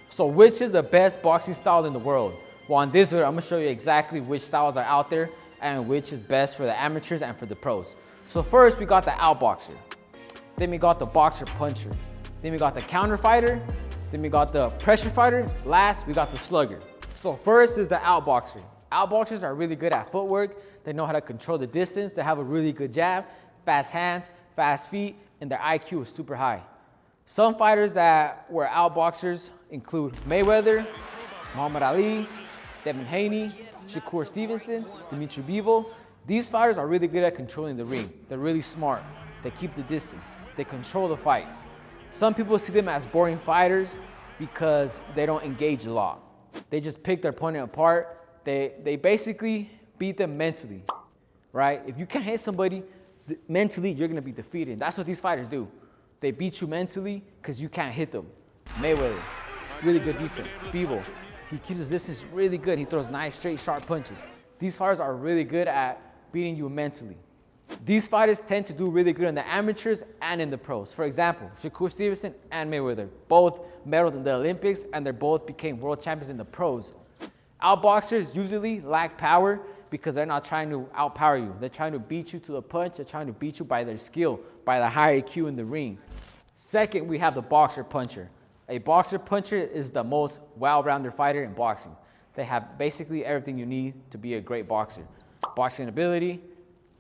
So which is the best boxing style in the world? Well, in this video, I'm gonna show you exactly which styles are out there and which is best for the amateurs and for the pros. So first, we got the outboxer. Then we got the boxer puncher. Then we got the counter fighter. Then we got the pressure fighter. Last, we got the slugger. So first is the outboxer. Outboxers are really good at footwork. They know how to control the distance. They have a really good jab, fast hands, fast feet, and their IQ is super high. Some fighters that were outboxers include Mayweather, Muhammad Ali, Devin Haney, Shakur Stevenson, Dimitri Bivol. These fighters are really good at controlling the ring. They're really smart. They keep the distance. They control the fight. Some people see them as boring fighters because they don't engage a lot. They just pick their opponent apart. They basically beat them mentally, right? If you can't hit somebody mentally, you're gonna be defeated. And that's what these fighters do. They beat you mentally because you can't hit them. Mayweather, really good defense. Bivol, he keeps his distance really good. He throws nice, straight, sharp punches. These fighters are really good at beating you mentally. These fighters tend to do really good in the amateurs and in the pros. For example, Shakur Stevenson and Mayweather both medaled in the Olympics and they both became world champions in the pros. Outboxers usually lack power because they're not trying to outpower you. They're trying to beat you to the punch. They're trying to beat you by their skill, by the high IQ in the ring. Second, we have the boxer puncher. A boxer puncher is the most well-rounded fighter in boxing. They have basically everything you need to be a great boxer. Boxing ability,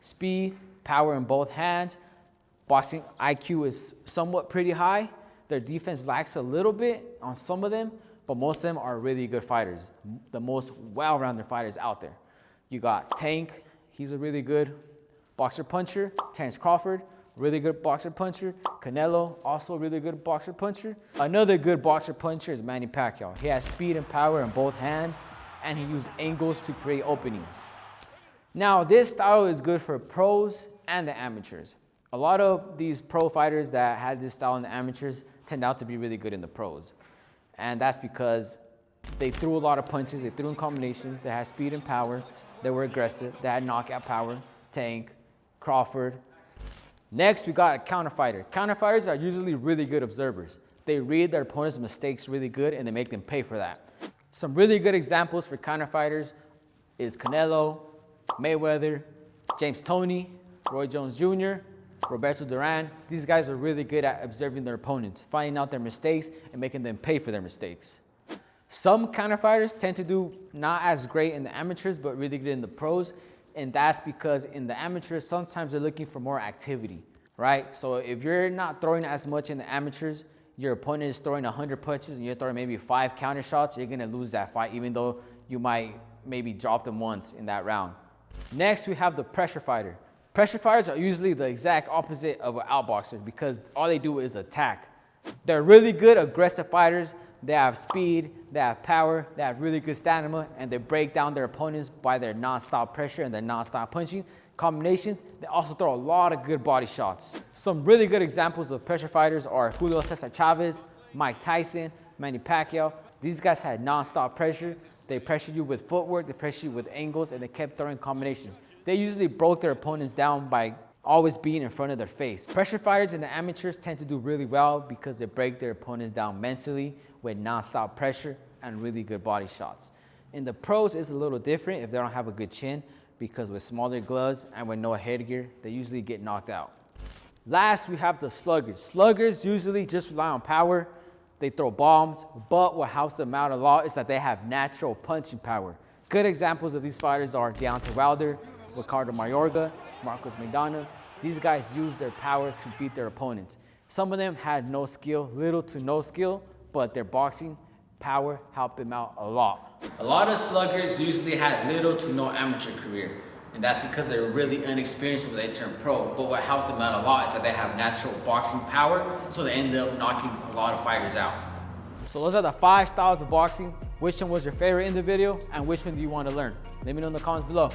speed, power in both hands. Boxing IQ is somewhat pretty high. Their defense lacks a little bit on some of them, but most of them are really good fighters, the most well-rounded fighters out there. You got Tank, he's a really good boxer puncher. Terence Crawford, really good boxer puncher. Canelo, also a really good boxer puncher. Another good boxer puncher is Manny Pacquiao. He has speed and power in both hands, and he uses angles to create openings. Now, this style is good for pros and the amateurs. A lot of these pro fighters that had this style in the amateurs turned out to be really good in the pros. And that's because they threw a lot of punches, they threw in combinations, they had speed and power, they were aggressive, they had knockout power. Tank, Crawford. Next, we got a counter fighter. Counter fighters are usually really good observers. They read their opponent's mistakes really good and they make them pay for that. Some really good examples for counter fighters is Canelo, Mayweather, James Toney, Roy Jones Jr., Roberto Duran. These guys are really good at observing their opponents, finding out their mistakes and making them pay for their mistakes. Some counter fighters tend to do not as great in the amateurs, but really good in the pros. And that's because in the amateurs, sometimes they're looking for more activity, right? So if you're not throwing as much in the amateurs, your opponent is throwing 100 punches and you're throwing maybe 5 counter shots, you're gonna lose that fight, even though you might maybe drop them once in that round. Next, we have the pressure fighter. Pressure fighters are usually the exact opposite of an outboxer because all they do is attack. They're really good aggressive fighters. They have speed, they have power, they have really good stamina, and they break down their opponents by their non-stop pressure and their non-stop punching combinations. They also throw a lot of good body shots. Some really good examples of pressure fighters are Julio Cesar Chavez, Mike Tyson, Manny Pacquiao. These guys had non-stop pressure. They pressured you with footwork, they pressured you with angles, and they kept throwing combinations. They usually broke their opponents down by always being in front of their face. Pressure fighters in the amateurs tend to do really well because they break their opponents down mentally with non-stop pressure and really good body shots. In the pros, it's a little different if they don't have a good chin because with smaller gloves and with no headgear, they usually get knocked out. Last, we have the sluggers. Sluggers usually just rely on power. They throw bombs, but what helps them out a lot is that they have natural punching power. Good examples of these fighters are Deontay Wilder, Ricardo Mayorga, Marcos Maidana. These guys use their power to beat their opponents. Some of them had no skill, little to no skill, but their boxing power helped them out a lot. A lot of sluggers usually had little to no amateur career, and that's because they were really inexperienced when they turned pro. But what helps them out a lot is that they have natural boxing power, so they end up knocking a lot of fighters out. So those are the 5 styles of boxing. Which one was your favorite in the video, and which one do you want to learn? Let me know in the comments below.